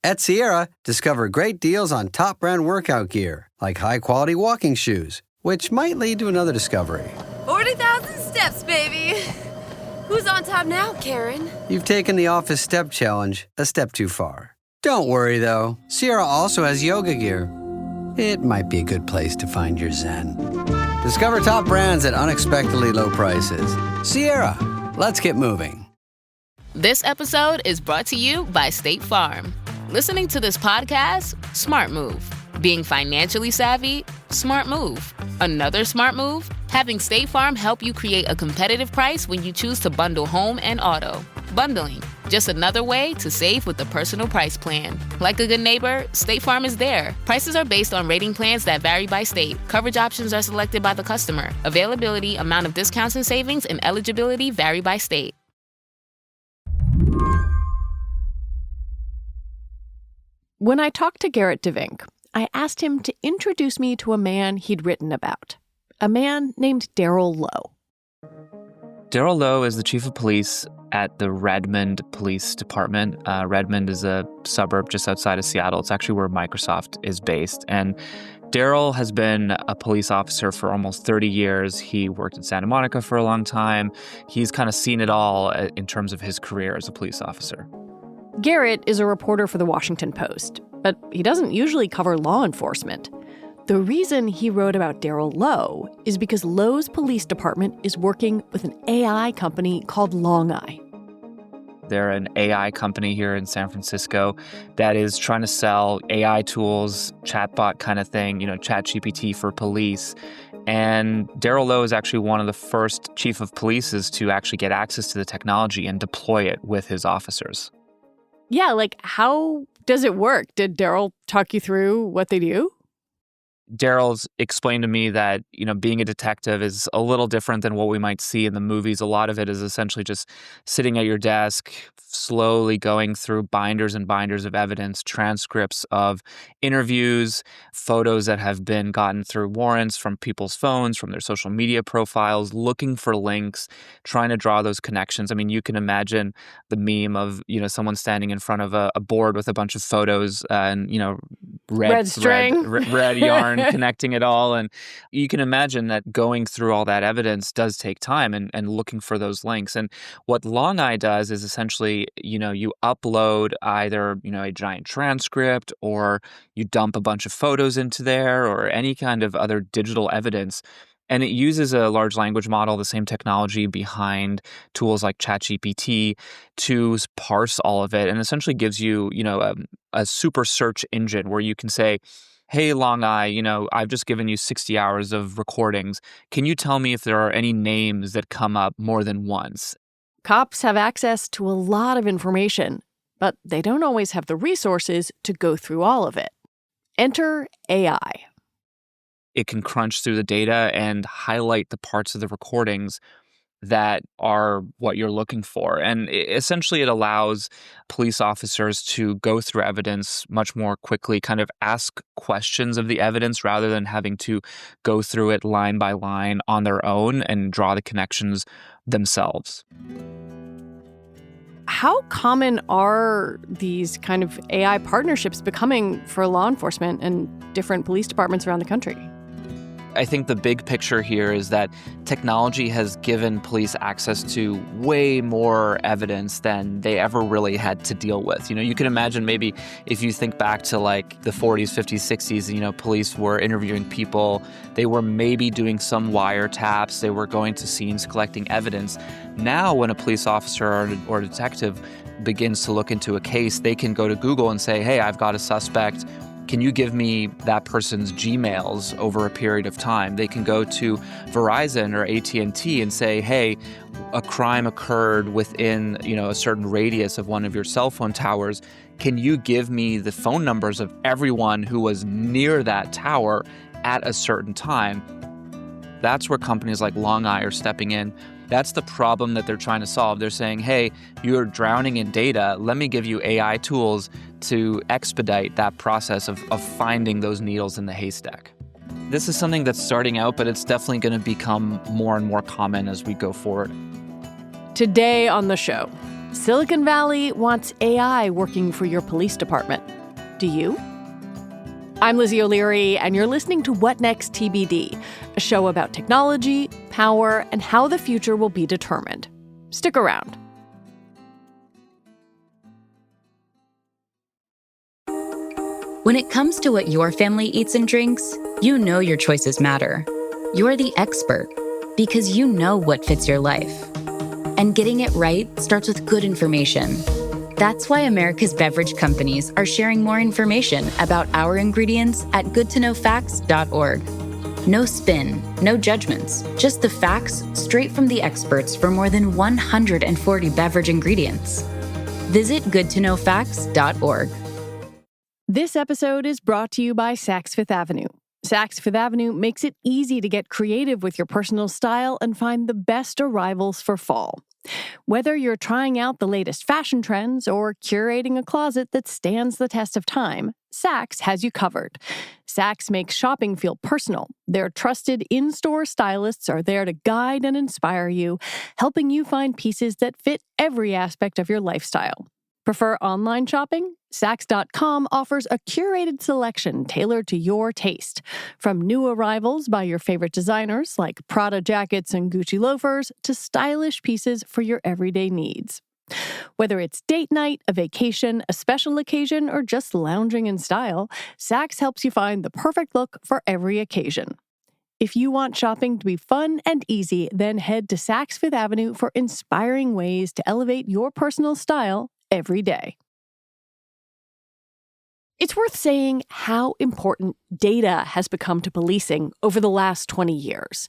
At Sierra, discover great deals on top brand workout gear, like high-quality walking shoes, which might lead to another discovery. 40,000 steps, baby. Who's on top now, Karen? You've taken the office step challenge a step too far. Don't worry, though. Sierra also has yoga gear. It might be a good place to find your zen. Discover top brands at unexpectedly low prices. Sierra, let's get moving. This episode is brought to you by State Farm. Listening to this podcast? Smart move. Being financially savvy? Smart move. Another smart move? Having State Farm help you create a competitive price when you choose to bundle home and auto. Bundling, just another way to save with the personal price plan. Like a good neighbor, State Farm is there. Prices are based on rating plans that vary by state. Coverage options are selected by the customer. Availability, amount of discounts and savings, and eligibility vary by state. When I talked to Garrett DeVink, I asked him to introduce me to a man he'd written about. A man named Daryl Lowe. Daryl Lowe is the chief of police at the Redmond Police Department. Redmond is a suburb just outside of Seattle. It's actually where Microsoft is based. And Daryl has been a police officer for almost 30 years. He worked in Santa Monica for a long time. He's kind of seen it all in terms of his career as a police officer. Garrett is a reporter for The Washington Post, but he doesn't usually cover law enforcement. The reason he wrote about Daryl Lowe is because Lowe's police department is working with an AI company called Long Eye. They're an AI company here in San Francisco that is trying to sell AI tools, chatbot kind of thing, ChatGPT for police. And Daryl Lowe is actually one of the first chief of polices to actually get access to the technology and deploy it with his officers. Yeah, how does it work? Did Daryl talk you through what they do? Daryl's explained to me that, being a detective is a little different than what we might see in the movies. A lot of it is essentially just sitting at your desk, slowly going through binders and binders of evidence, transcripts of interviews, photos that have been gotten through warrants from people's phones, from their social media profiles, looking for links, trying to draw those connections. I mean, you can imagine the meme of, someone standing in front of a board with a bunch of photos and, red string, red yarn, connecting it all. And you can imagine that going through all that evidence does take time and looking for those links. And what Long Eye does is essentially, you upload either, a giant transcript or you dump a bunch of photos into there or any kind of other digital evidence. And it uses a large language model, the same technology behind tools like ChatGPT, to parse all of it and essentially gives you, a super search engine where you can say, hey, Long Eye, I've just given you 60 hours of recordings. Can you tell me if there are any names that come up more than once? Cops have access to a lot of information, but they don't always have the resources to go through all of it. Enter AI. It can crunch through the data and highlight the parts of the recordings that are what you're looking for. And essentially it allows police officers to go through evidence much more quickly, kind of ask questions of the evidence rather than having to go through it line by line on their own and draw the connections themselves. How common are these kind of AI partnerships becoming for law enforcement and different police departments around the country? I think the big picture here is that technology has given police access to way more evidence than they ever really had to deal with. You can imagine maybe if you think back to the 40s, 50s, 60s, police were interviewing people. They were maybe doing some wiretaps. They were going to scenes collecting evidence. Now, when a police officer or a detective begins to look into a case, they can go to Google and say, hey, I've got a suspect. Can you give me that person's Gmails over a period of time? They can go to Verizon or AT&T and say, hey, a crime occurred within, a certain radius of one of your cell phone towers. Can you give me the phone numbers of everyone who was near that tower at a certain time? That's where companies like Long Eye are stepping in. That's the problem that they're trying to solve. They're saying, hey, you're drowning in data. Let me give you AI tools to expedite that process of finding those needles in the haystack. This is something that's starting out, but it's definitely going to become more and more common as we go forward. Today on the show, Silicon Valley wants AI working for your police department. Do you? I'm Lizzie O'Leary, and you're listening to What Next TBD, a show about technology, power, and how the future will be determined. Stick around. When it comes to what your family eats and drinks, you know your choices matter. You're the expert because you know what fits your life. And getting it right starts with good information. That's why America's beverage companies are sharing more information about our ingredients at goodtoknowfacts.org. No spin, no judgments, just the facts straight from the experts for more than 140 beverage ingredients. Visit goodtoknowfacts.org. This episode is brought to you by Saks Fifth Avenue. Saks Fifth Avenue makes it easy to get creative with your personal style and find the best arrivals for fall. Whether you're trying out the latest fashion trends or curating a closet that stands the test of time, Saks has you covered. Saks makes shopping feel personal. Their trusted in-store stylists are there to guide and inspire you, helping you find pieces that fit every aspect of your lifestyle. Prefer online shopping? Saks.com offers a curated selection tailored to your taste. From new arrivals by your favorite designers like Prada jackets and Gucci loafers to stylish pieces for your everyday needs. Whether it's date night, a vacation, a special occasion, or just lounging in style, Saks helps you find the perfect look for every occasion. If you want shopping to be fun and easy, then head to Saks Fifth Avenue for inspiring ways to elevate your personal style every day. It's worth saying how important data has become to policing over the last 20 years.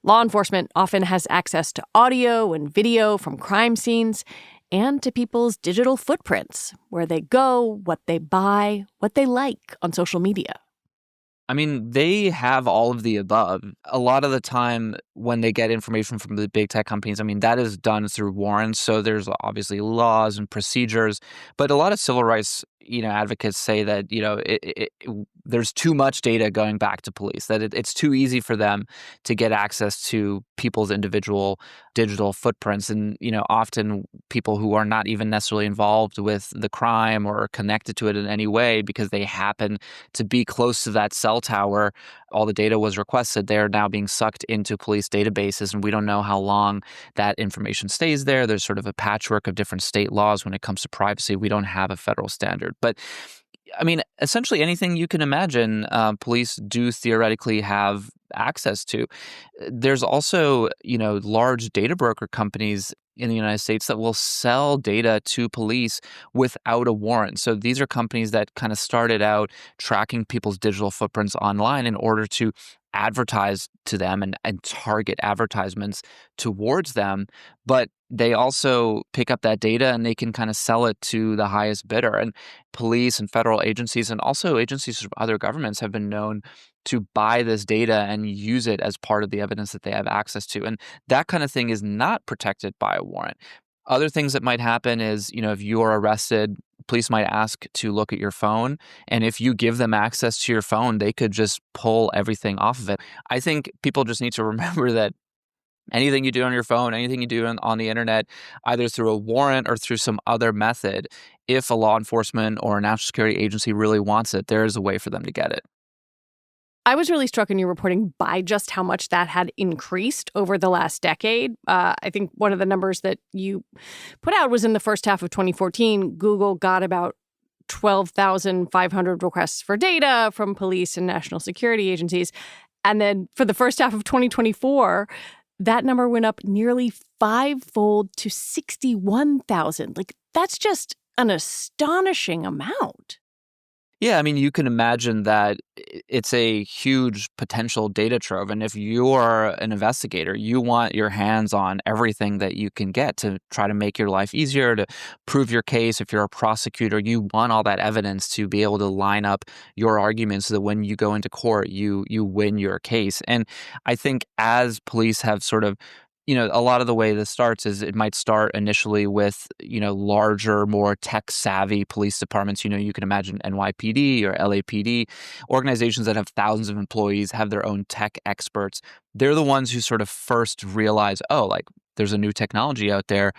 Law enforcement often has access to audio and video from crime scenes and to people's digital footprints, where they go, what they buy, what they like on social media. I mean, they have all of the above. A lot of the time when they get information from the big tech companies, I mean, that is done through warrants. So there's obviously laws and procedures. But a lot of civil rights, advocates say that, there's too much data going back to police, that it's too easy for them to get access to people's individual digital footprints. And, often people who are not even necessarily involved with the crime or connected to it in any way because they happen to be close to that cell tower, all the data was requested. They're now being sucked into police databases, and we don't know how long that information stays there. There's sort of a patchwork of different state laws when it comes to privacy. We don't have a federal standard. But I mean, essentially anything you can imagine, police do theoretically have access to. There's also, large data broker companies in the United States that will sell data to police without a warrant. So these are companies that kind of started out tracking people's digital footprints online in order to advertise to them and target advertisements towards them. But they also pick up that data and they can kind of sell it to the highest bidder. And police and federal agencies and also agencies from other governments have been known to buy this data and use it as part of the evidence that they have access to. And that kind of thing is not protected by a warrant. Other things that might happen is, if you're arrested, police might ask to look at your phone. And if you give them access to your phone, they could just pull everything off of it. I think people just need to remember that anything you do on your phone, anything you do on the internet, either through a warrant or through some other method, if a law enforcement or a national security agency really wants it, there is a way for them to get it. I was really struck in your reporting by just how much that had increased over the last decade. I think one of the numbers that you put out was in the first half of 2014, Google got about 12,500 requests for data from police and national security agencies. And then for the first half of 2024, that number went up nearly fivefold to 61,000. That's just an astonishing amount. Yeah, I mean, you can imagine that it's a huge potential data trove. And if you're an investigator, you want your hands on everything that you can get to try to make your life easier, to prove your case. If you're a prosecutor, you want all that evidence to be able to line up your arguments so that when you go into court, you win your case. And I think as police have sort of a lot of the way this starts is it might start initially with, larger, more tech-savvy police departments. You can imagine NYPD or LAPD, organizations that have thousands of employees, have their own tech experts. They're the ones who sort of first realize, there's a new technology out there.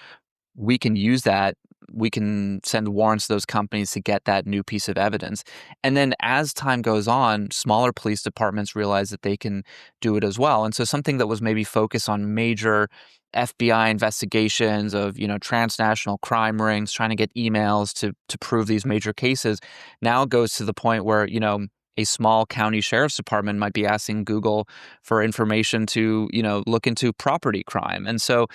we can use that. We can send warrants to those companies to get that new piece of evidence. And then as time goes on, smaller police departments realize that they can do it as well. And so something that was maybe focused on major FBI investigations of, transnational crime rings, trying to get emails to prove these major cases, now goes to the point where, a small county sheriff's department might be asking Google for information to, look into property crime. And so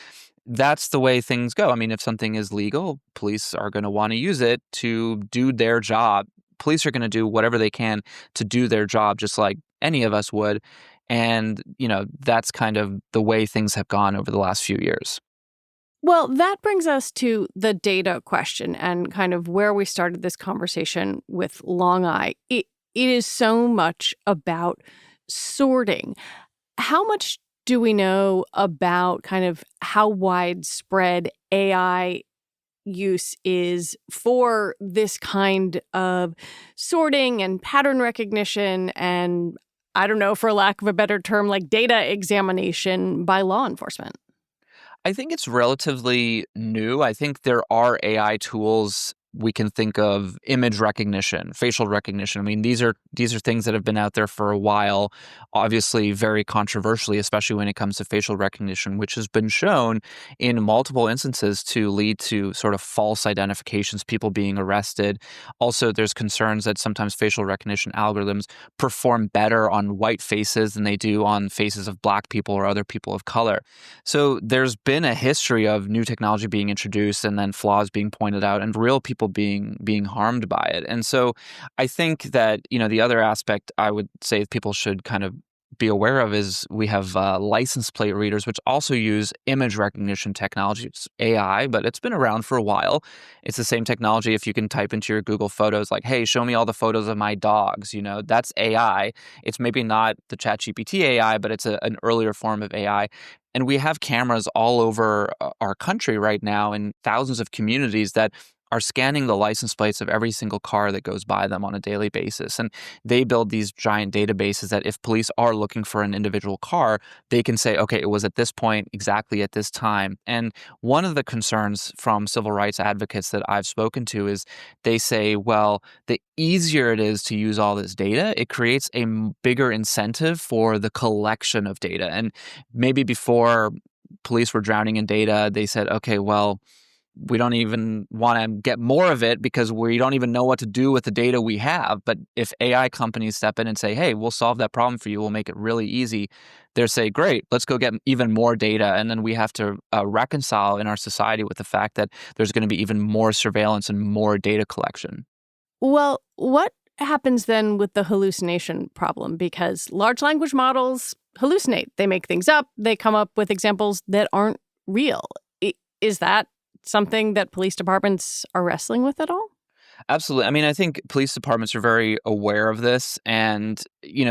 that's the way things go. I mean, if something is legal, police are going to want to use it to do their job. Police are going to do whatever they can to do their job, just like any of us would. And, that's kind of the way things have gone over the last few years. Well, that brings us to the data question and kind of where we started this conversation with Long Eye. It is so much about sorting. How much do we know about kind of how widespread AI use is for this kind of sorting and pattern recognition and, I don't know, for lack of a better term, like data examination by law enforcement? I think it's relatively new. I think there are AI tools we can think of, image recognition, facial recognition. I mean, these are things that have been out there for a while, obviously very controversially, especially when it comes to facial recognition, which has been shown in multiple instances to lead to sort of false identifications, people being arrested. Also, there's concerns that sometimes facial recognition algorithms perform better on white faces than they do on faces of Black people or other people of color. So there's been a history of new technology being introduced and then flaws being pointed out and real people being harmed by it. And so I think that, the other aspect I would say people should kind of be aware of is we have license plate readers, which also use image recognition technology. It's AI, but it's been around for a while. It's the same technology. If you can type into your Google Photos, like, hey, show me all the photos of my dogs, that's AI. It's maybe not the ChatGPT AI, but it's an earlier form of AI. And we have cameras all over our country right now in thousands of communities that are scanning the license plates of every single car that goes by them on a daily basis. And they build these giant databases that if police are looking for an individual car, they can say, okay, it was at this point, exactly at this time. And one of the concerns from civil rights advocates that I've spoken to is they say, well, the easier it is to use all this data, it creates a bigger incentive for the collection of data. And maybe before police were drowning in data, they said, okay, well, we don't even want to get more of it because we don't even know what to do with the data we have. But if AI companies step in and say, hey, we'll solve that problem for you, we'll make it really easy, they'll say, great, let's go get even more data. And then we have to reconcile in our society with the fact that there's going to be even more surveillance and more data collection. Well, what happens then with the hallucination problem? Because large language models hallucinate. They make things up. They come up with examples that aren't real. Is that something that police departments are wrestling with at all? Absolutely. I mean, I think police departments are very aware of this. And,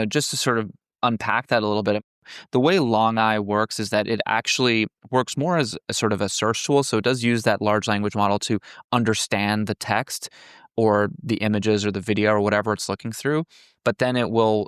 just to sort of unpack that a little bit, the way Long Eye works is that it actually works more as a sort of a search tool. So it does use that large language model to understand the text or the images or the video or whatever it's looking through. But then it will,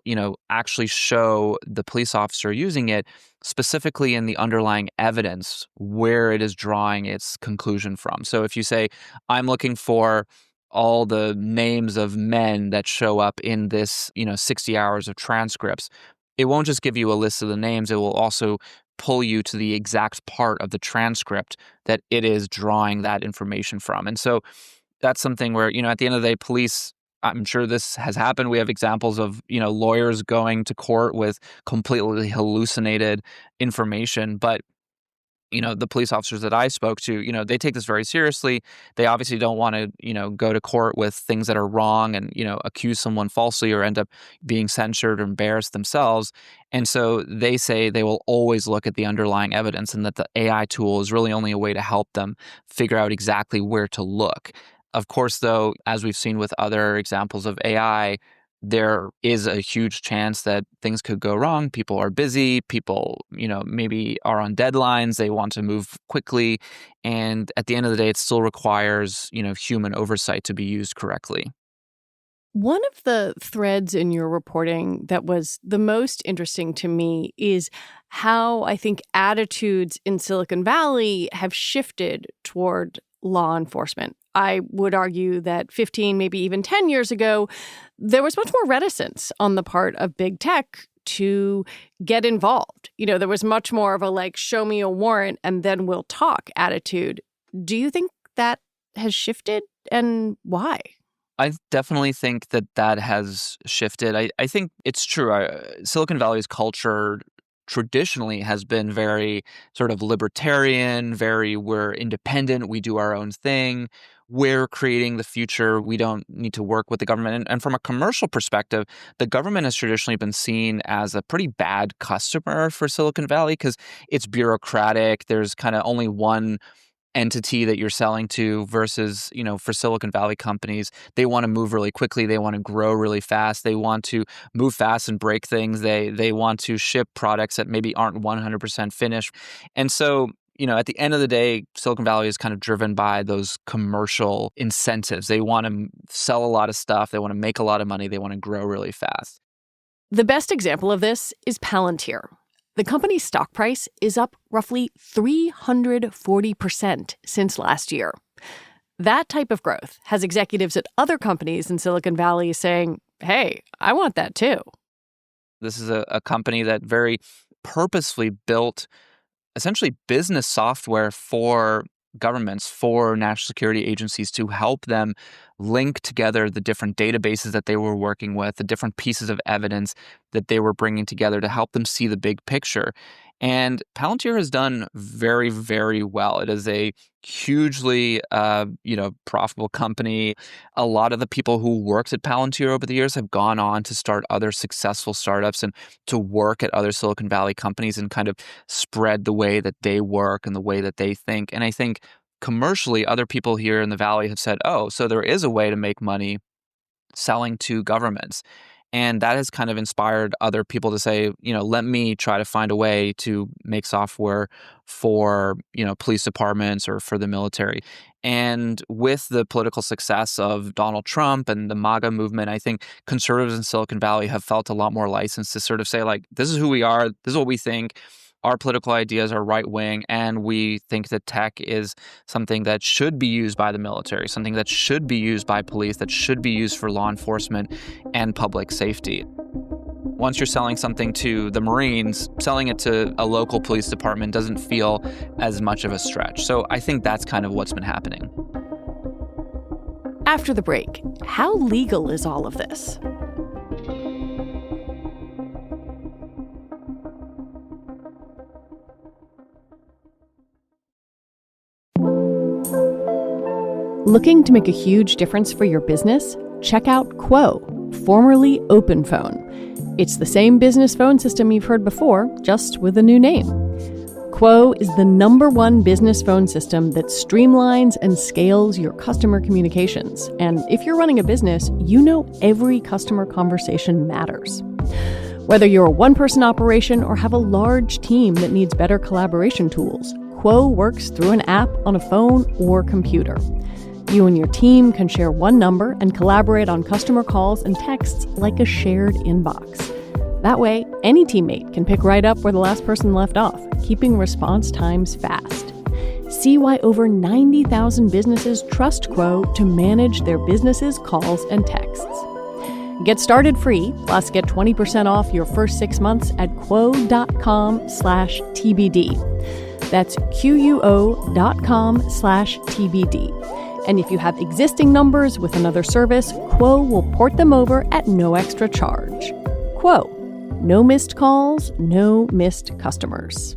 actually show the police officer using it specifically in the underlying evidence where it is drawing its conclusion from. So if you say, I'm looking for all the names of men that show up in this, 60 hours of transcripts, it won't just give you a list of the names. It will also pull you to the exact part of the transcript that it is drawing that information from. And so that's something where, at the end of the day, police, I'm sure this has happened. We have examples of, lawyers going to court with completely hallucinated information. But, the police officers that I spoke to, they take this very seriously. They obviously don't want to, go to court with things that are wrong and, accuse someone falsely or end up being censured or embarrassed themselves. And so they say they will always look at the underlying evidence and that the AI tool is really only a way to help them figure out exactly where to look. Of course, though, as we've seen with other examples of AI, there is a huge chance that things could go wrong. People are busy. People, maybe are on deadlines. They want to move quickly. And at the end of the day, it still requires, human oversight to be used correctly. One of the threads in your reporting that was the most interesting to me is how I think attitudes in Silicon Valley have shifted toward law enforcement. I would argue that 15, maybe even 10 years ago, there was much more reticence on the part of big tech to get involved. There was much more of a show me a warrant and then we'll talk attitude. Do you think that has shifted, and why? I definitely think that has shifted. I think it's true. Silicon Valley's culture traditionally has been very sort of libertarian, we're independent, we do our own thing, we're creating the future, we don't need to work with the government. And from a commercial perspective, the government has traditionally been seen as a pretty bad customer for Silicon Valley because it's bureaucratic. There's kind of only one entity that you're selling to versus, for Silicon Valley companies, they want to move really quickly. They want to grow really fast. They want to move fast and break things. They want to ship products that maybe aren't 100% finished. And so, at the end of the day, Silicon Valley is kind of driven by those commercial incentives. They want to sell a lot of stuff. They want to make a lot of money. They want to grow really fast. The best example of this is Palantir. The company's stock price is up roughly 340% since last year. That type of growth has executives at other companies in Silicon Valley saying, hey, I want that too. This is a company that very purposefully built essentially business software for governments, for national security agencies to help them link together the different databases that they were working with, the different pieces of evidence that they were bringing together to help them see the big picture. And Palantir has done very, very well. It is a hugely, profitable company. A lot of the people who worked at Palantir over the years have gone on to start other successful startups and to work at other Silicon Valley companies and kind of spread the way that they work and the way that they think. And I think commercially, other people here in the Valley have said, oh, so there is a way to make money selling to governments. And that has kind of inspired other people to say, let me try to find a way to make software for, police departments or for the military. And with the political success of Donald Trump and the MAGA movement, I think conservatives in Silicon Valley have felt a lot more license to sort of say, this is who we are, this is what we think. Our political ideas are right-wing, and we think that tech is something that should be used by the military, something that should be used by police, that should be used for law enforcement and public safety. Once you're selling something to the Marines, selling it to a local police department doesn't feel as much of a stretch. So I think that's kind of what's been happening. After the break, how legal is all of this? Looking to make a huge difference for your business? Check out Quo, formerly OpenPhone. It's the same business phone system you've heard before, just with a new name. Quo is the #1 business phone system that streamlines and scales your customer communications. And if you're running a business, you know every customer conversation matters. Whether you're a one-person operation or have a large team that needs better collaboration tools, Quo works through an app on a phone or computer. You and your team can share one number and collaborate on customer calls and texts like a shared inbox. That way, any teammate can pick right up where the last person left off, keeping response times fast. See why over 90,000 businesses trust Quo to manage their business's calls and texts. Get started free, plus get 20% off your first 6 months at quo.com/TBD. That's QUO.com/TBD. And if you have existing numbers with another service, Quo will port them over at no extra charge. Quo. No missed calls, no missed customers.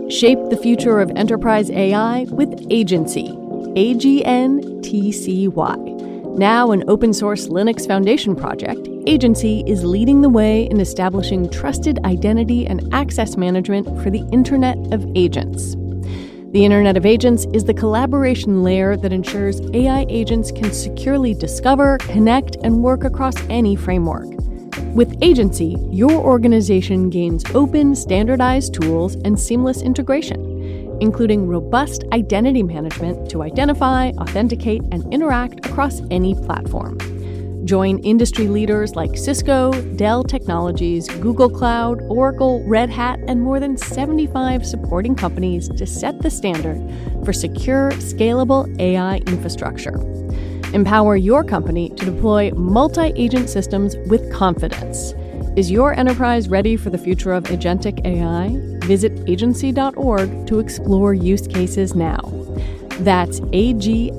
Shape the future of enterprise AI with Agency, AGNTCY. Now an open-source Linux Foundation project, Agency is leading the way in establishing trusted identity and access management for the Internet of Agents. The Internet of Agents is the collaboration layer that ensures AI agents can securely discover, connect, and work across any framework. With Agency, your organization gains open, standardized tools and seamless integration. including robust identity management to identify, authenticate, and interact across any platform. Join industry leaders like Cisco, Dell Technologies, Google Cloud, Oracle, Red Hat, and more than 75 supporting companies to set the standard for secure, scalable AI infrastructure. Empower your company to deploy multi-agent systems with confidence. Is your enterprise ready for the future of agentic AI? Visit agency.org to explore use cases now. That's agntcy.org.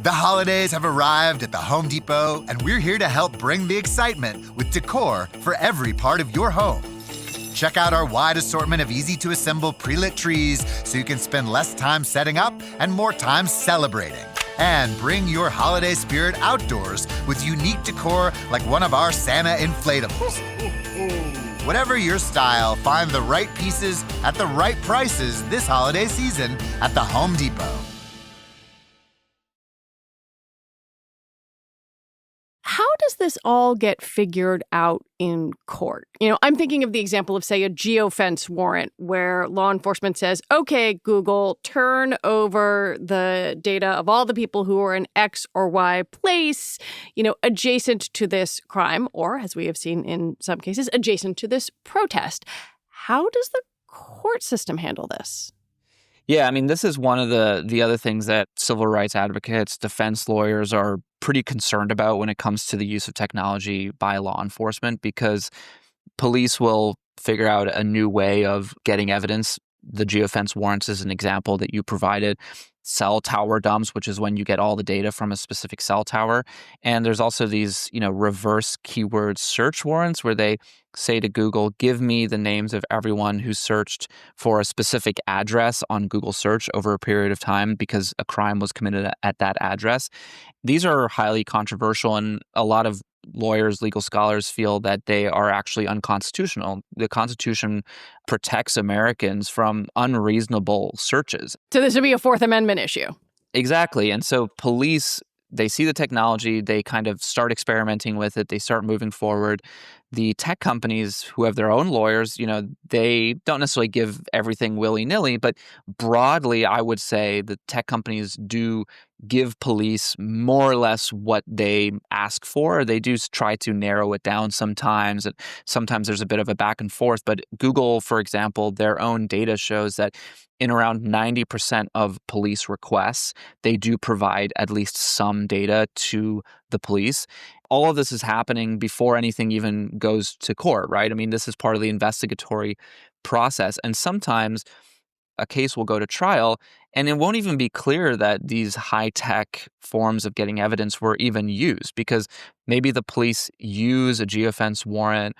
The holidays have arrived at the Home Depot, and we're here to help bring the excitement with decor for every part of your home. Check out our wide assortment of easy-to-assemble pre-lit trees so you can spend less time setting up and more time celebrating. And bring your holiday spirit outdoors with unique decor like one of our Santa inflatables. Whatever your style, find the right pieces at the right prices this holiday season at the Home Depot. How does this all get figured out in court? I'm thinking of the example of, say, a geofence warrant where law enforcement says, okay, Google, turn over the data of all the people who are in X or Y place, adjacent to this crime, or, as we have seen in some cases, adjacent to this protest. How does the court system handle this? Yeah, I mean, this is one of the other things that civil rights advocates, defense lawyers are pretty concerned about when it comes to the use of technology by law enforcement, because police will figure out a new way of getting evidence. The geofence warrants is an example that you provided. Cell tower dumps, which is when you get all the data from a specific cell tower. And there's also these, reverse keyword search warrants where they say to Google, give me the names of everyone who searched for a specific address on Google search over a period of time because a crime was committed at that address. These are highly controversial, and a lot of lawyers, legal scholars feel that they are actually unconstitutional. The Constitution protects Americans from unreasonable searches. So this would be a Fourth Amendment issue. Exactly. And so police, they see the technology, they kind of start experimenting with it, they start moving forward. The tech companies who have their own lawyers, they don't necessarily give everything willy-nilly, but broadly, I would say the tech companies do give police more or less what they ask for. They do try to narrow it down sometimes, and sometimes there's a bit of a back and forth. But Google, for example, their own data shows that in around 90% of police requests, they do provide at least some data to the police. All of this is happening before anything even goes to court, right? I mean, this is part of the investigatory process. And sometimes a case will go to trial, and it won't even be clear that these high-tech forms of getting evidence were even used, because maybe the police use a geofence warrant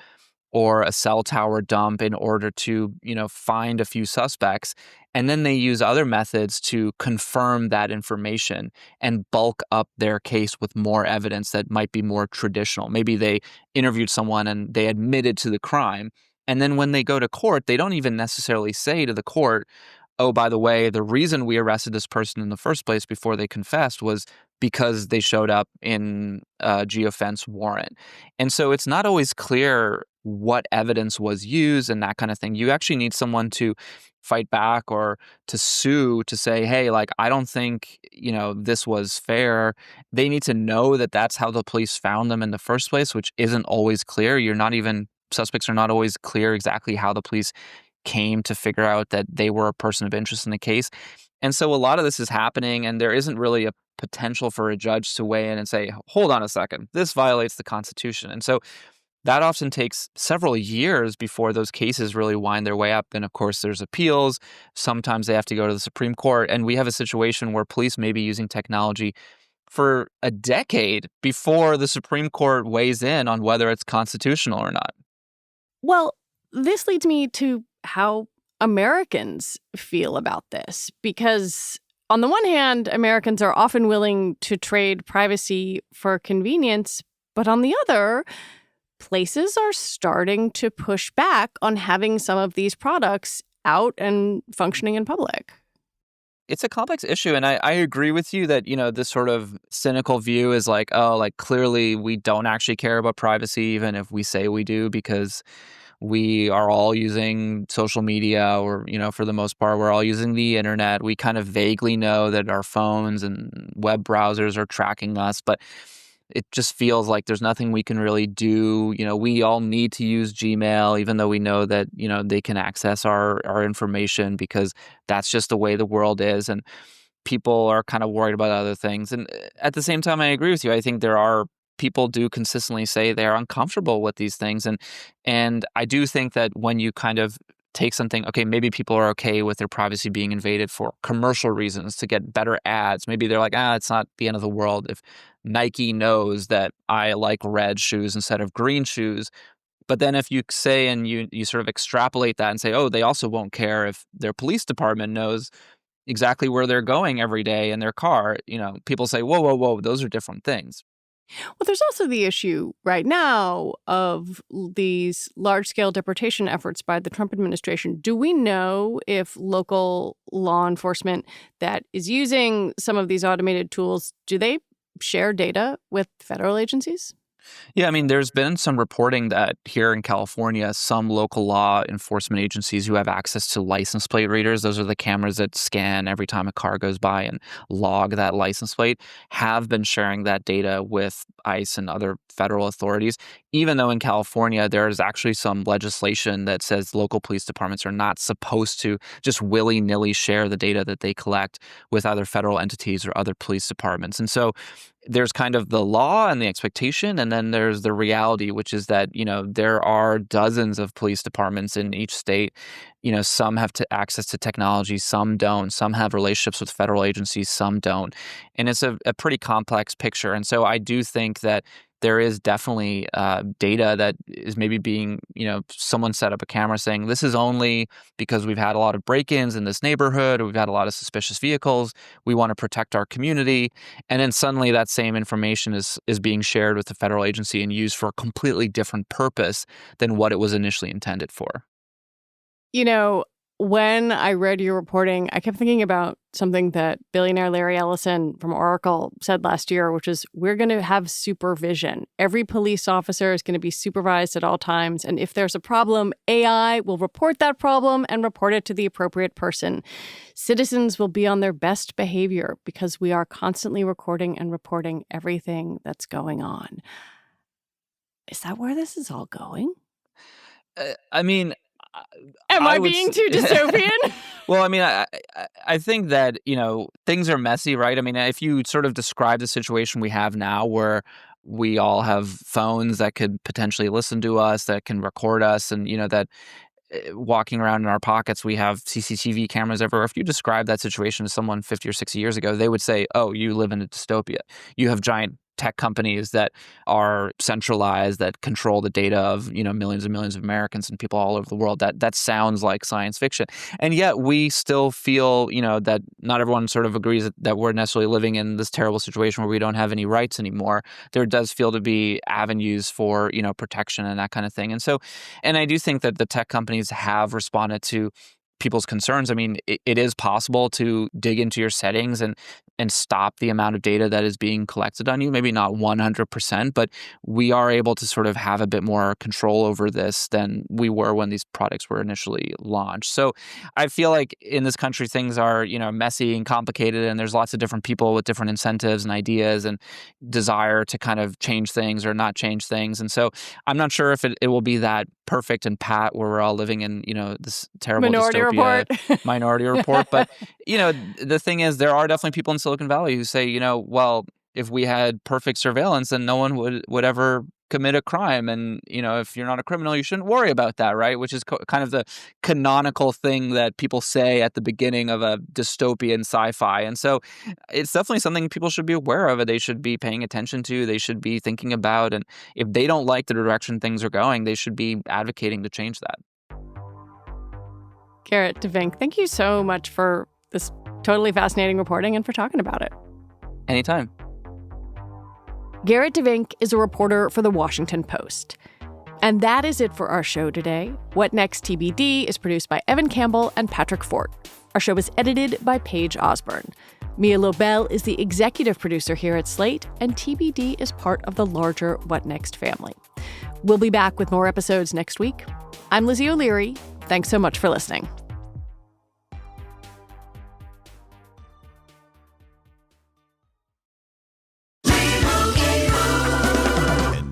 or a cell tower dump in order to, find a few suspects. And then they use other methods to confirm that information and bulk up their case with more evidence that might be more traditional. Maybe they interviewed someone and they admitted to the crime. And then when they go to court, they don't even necessarily say to the court, oh, by the way, the reason we arrested this person in the first place before they confessed was because they showed up in a geofence warrant. And so it's not always clear what evidence was used and that kind of thing. You actually need someone to fight back or to sue to say, hey, I don't think, this was fair. They need to know that that's how the police found them in the first place, which isn't always clear. Suspects are not always clear exactly how the police came to figure out that they were a person of interest in the case. And so a lot of this is happening, and there isn't really a potential for a judge to weigh in and say, hold on a second, this violates the Constitution. And so that often takes several years before those cases really wind their way up. Then, of course, there's appeals. Sometimes they have to go to the Supreme Court. And we have a situation where police may be using technology for a decade before the Supreme Court weighs in on whether it's constitutional or not. Well, this leads me to how Americans feel about this, because on the one hand, Americans are often willing to trade privacy for convenience, but on the other, places are starting to push back on having some of these products out and functioning in public. It's a complex issue, and I agree with you that, this sort of cynical view is like, oh, like clearly we don't actually care about privacy, even if we say we do, because we are all using social media, or, for the most part, we're all using the internet. We kind of vaguely know that our phones and web browsers are tracking us, but it just feels like there's nothing we can really do. We all need to use Gmail, even though we know that, they can access our information, because that's just the way the world is. And people are kind of worried about other things. And at the same time, I agree with you. I think people do consistently say they're uncomfortable with these things. And I do think that when you kind of take something, okay, maybe people are okay with their privacy being invaded for commercial reasons, to get better ads. Maybe they're like, it's not the end of the world if Nike knows that I like red shoes instead of green shoes. But then if you say, and you sort of extrapolate that and say, oh, they also won't care if their police department knows exactly where they're going every day in their car, people say, whoa, whoa, whoa, those are different things. Well, there's also the issue right now of these large-scale deportation efforts by the Trump administration. Do we know if local law enforcement that is using some of these automated tools, do they share data with federal agencies? Yeah, I mean, there's been some reporting that here in California, some local law enforcement agencies who have access to license plate readers, those are the cameras that scan every time a car goes by and log that license plate, have been sharing that data with ICE and other federal authorities, even though in California, there is actually some legislation that says local police departments are not supposed to just willy-nilly share the data that they collect with other federal entities or other police departments. And so there's kind of the law and the expectation, and then there's the reality, which is that, there are dozens of police departments in each state. Some have access to technology, some don't. Some have relationships with federal agencies, some don't. And it's a pretty complex picture. And so I do think that there is definitely data that is maybe being, someone set up a camera saying this is only because we've had a lot of break-ins in this neighborhood, or we've had a lot of suspicious vehicles. We want to protect our community. And then suddenly that same information is being shared with the federal agency and used for a completely different purpose than what it was initially intended for. When I read your reporting, I kept thinking about something that billionaire Larry Ellison from Oracle said last year, which is we're going to have supervision. Every police officer is going to be supervised at all times. And if there's a problem, AI will report that problem and report it to the appropriate person. Citizens will be on their best behavior because we are constantly recording and reporting everything that's going on. Is that where this is all going? Am I being too dystopian? Well, I think that, things are messy, right? If you sort of describe the situation we have now, where we all have phones that could potentially listen to us, that can record us, and, that walking around in our pockets, we have CCTV cameras everywhere. If you describe that situation to someone 50 or 60 years ago, they would say, oh, you live in a dystopia. You have giant tech companies that are centralized, that control the data of, millions and millions of Americans and people all over the world. That sounds like science fiction. And yet we still feel, that not everyone sort of agrees that we're necessarily living in this terrible situation where we don't have any rights anymore. There does feel to be avenues for, protection and that kind of thing. And I do think that the tech companies have responded to people's concerns. It is possible to dig into your settings and stop the amount of data that is being collected on you. Maybe not 100%, but we are able to sort of have a bit more control over this than we were when these products were initially launched. So I feel like in this country, things are, messy and complicated, and there's lots of different people with different incentives and ideas and desire to kind of change things or not change things. And so I'm not sure if it will be that perfect and pat where we're all living in, this terrible Minority dystopia, Report. Minority Report. But, the thing is, there are definitely people in Silicon Valley who say, well, if we had perfect surveillance, then no one would ever commit a crime. And, if you're not a criminal, you shouldn't worry about that, right? Which is kind of the canonical thing that people say at the beginning of a dystopian sci-fi. And so it's definitely something people should be aware of, and they should be paying attention to, they should be thinking about. And if they don't like the direction things are going, they should be advocating to change that. Garrett DeVink, thank you so much for this totally fascinating reporting and for talking about it. Anytime. Garrett DeVink is a reporter for The Washington Post. And that is it for our show today. What Next TBD is produced by Evan Campbell and Patrick Fort. Our show is edited by Paige Osborne. Mia Lobel is the executive producer here at Slate, and TBD is part of the larger What Next family. We'll be back with more episodes next week. I'm Lizzie O'Leary. Thanks so much for listening.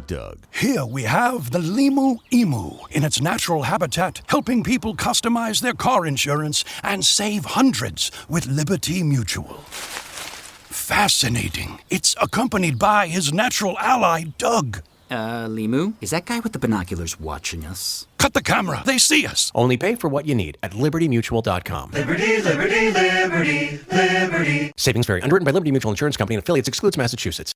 Doug. Here we have the Limu Emu in its natural habitat, helping people customize their car insurance and save hundreds with Liberty Mutual. Fascinating. It's accompanied by his natural ally, Doug. Limu? Is that guy with the binoculars watching us? Cut the camera. They see us. Only pay for what you need at libertymutual.com. Liberty, liberty, liberty, liberty. Savings vary. Underwritten by Liberty Mutual Insurance Company and affiliates. Excludes Massachusetts.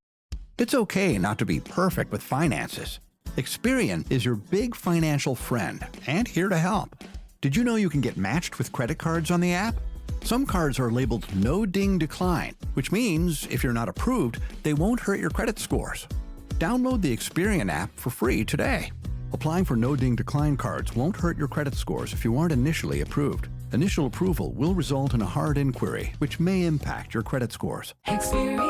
It's okay not to be perfect with finances. Experian is your big financial friend and here to help. Did you know you can get matched with credit cards on the app? Some cards are labeled no ding decline, which means if you're not approved, they won't hurt your credit scores. Download the Experian app for free today. Applying for no ding decline cards won't hurt your credit scores if you aren't initially approved. Initial approval will result in a hard inquiry, which may impact your credit scores. Experian.